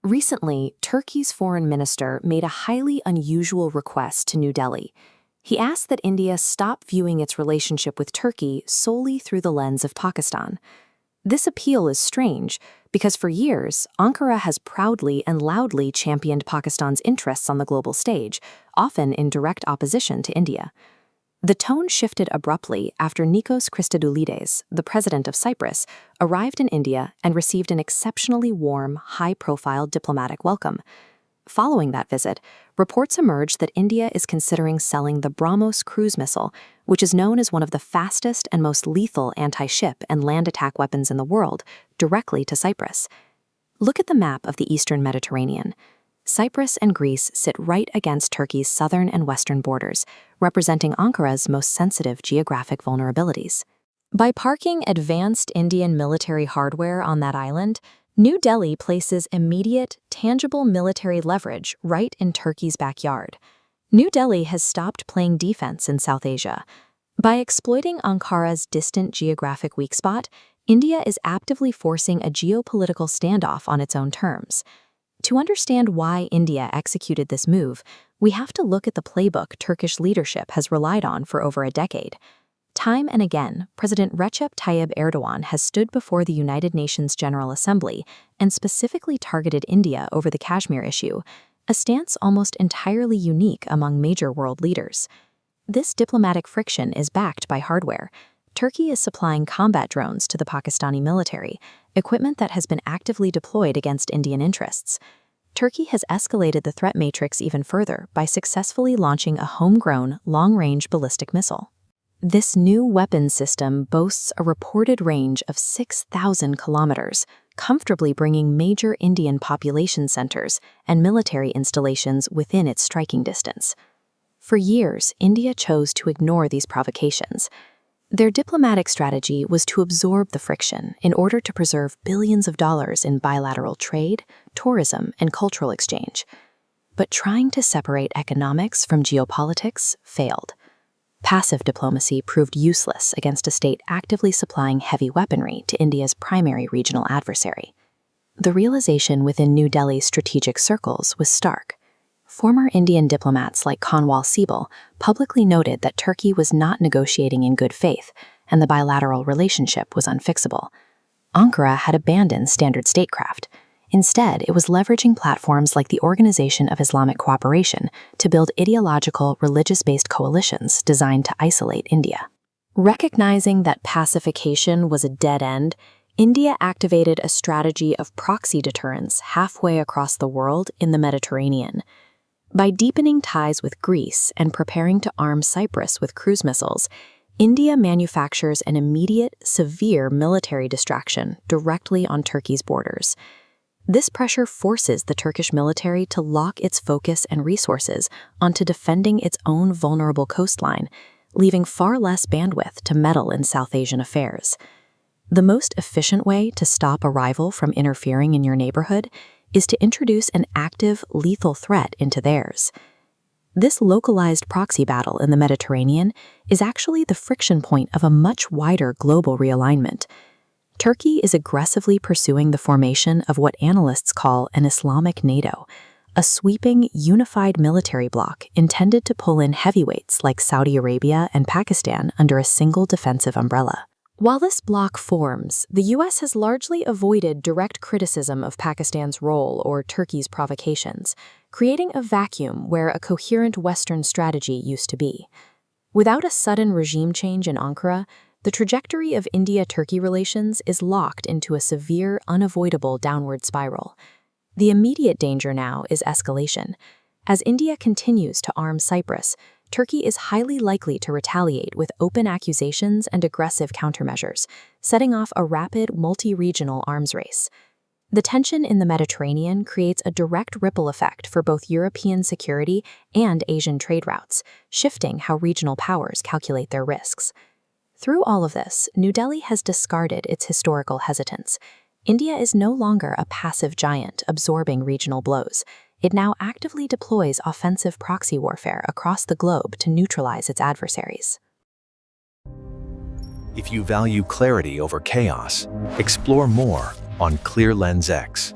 Recently, Turkey's foreign minister made a highly unusual request to New Delhi. He asked that India stop viewing its relationship with Turkey solely through the lens of Pakistan. This appeal is strange because for years, Ankara has proudly and loudly championed Pakistan's interests on the global stage, often in direct opposition to India. The tone shifted abruptly after Nikos Christodoulides, the president of Cyprus, arrived in India and received an exceptionally warm, high-profile diplomatic welcome. Following that visit, reports emerged that India is considering selling the BrahMos cruise missile, which is known as one of the fastest and most lethal anti-ship and land attack weapons in the world, directly to Cyprus. Look at the map of the eastern Mediterranean. Cyprus and Greece sit right against Turkey's southern and western borders, representing Ankara's most sensitive geographic vulnerabilities. By parking advanced Indian military hardware on that island, New Delhi places immediate, tangible military leverage right in Turkey's backyard. New Delhi has stopped playing defense in South Asia. By exploiting Ankara's distant geographic weak spot, India is actively forcing a geopolitical standoff on its own terms. To understand why India executed this move, we have to look at the playbook Turkish leadership has relied on for over a decade. Time and again, President Recep Tayyip Erdogan has stood before the United Nations General Assembly and specifically targeted India over the Kashmir issue, a stance almost entirely unique among major world leaders. This diplomatic friction is backed by hardware. Turkey is supplying combat drones to the Pakistani military, equipment that has been actively deployed against Indian interests. Turkey has escalated the threat matrix even further by successfully launching a homegrown, long-range ballistic missile. This new weapons system boasts a reported range of 6,000 kilometers, comfortably bringing major Indian population centers and military installations within its striking distance. For years, India chose to ignore these provocations. Their diplomatic strategy was to absorb the friction in order to preserve billions of dollars in bilateral trade, tourism, and cultural exchange. But trying to separate economics from geopolitics failed. Passive diplomacy proved useless against a state actively supplying heavy weaponry to India's primary regional adversary. The realization within New Delhi's strategic circles was stark. Former Indian diplomats like Kanwal Sibal publicly noted that Turkey was not negotiating in good faith, and the bilateral relationship was unfixable. Ankara had abandoned standard statecraft. Instead, it was leveraging platforms like the Organization of Islamic Cooperation to build ideological, religious-based coalitions designed to isolate India. Recognizing that pacification was a dead end, India activated a strategy of proxy deterrence halfway across the world in the Mediterranean. By deepening ties with Greece and preparing to arm Cyprus with cruise missiles, India manufactures an immediate, severe military distraction directly on Turkey's borders. This pressure forces the Turkish military to lock its focus and resources onto defending its own vulnerable coastline, leaving far less bandwidth to meddle in South Asian affairs. The most efficient way to stop a rival from interfering in your neighborhood is to introduce an active, lethal threat into theirs. This localized proxy battle in the Mediterranean is actually the friction point of a much wider global realignment. Turkey is aggressively pursuing the formation of what analysts call an Islamic NATO, a sweeping, unified military bloc intended to pull in heavyweights like Saudi Arabia and Pakistan under a single defensive umbrella. While this bloc forms, the U.S. has largely avoided direct criticism of Pakistan's role or Turkey's provocations, creating a vacuum where a coherent Western strategy used to be. Without a sudden regime change in Ankara, the trajectory of India-Turkey relations is locked into a severe, unavoidable downward spiral. The immediate danger now is escalation. As India continues to arm Cyprus, Turkey is highly likely to retaliate with open accusations and aggressive countermeasures, setting off a rapid, multi-regional arms race. The tension in the Mediterranean creates a direct ripple effect for both European security and Asian trade routes, shifting how regional powers calculate their risks. Through all of this, New Delhi has discarded its historical hesitance. India is no longer a passive giant absorbing regional blows. It now actively deploys offensive proxy warfare across the globe to neutralize its adversaries. If you value clarity over chaos, explore more on Clear Lens X.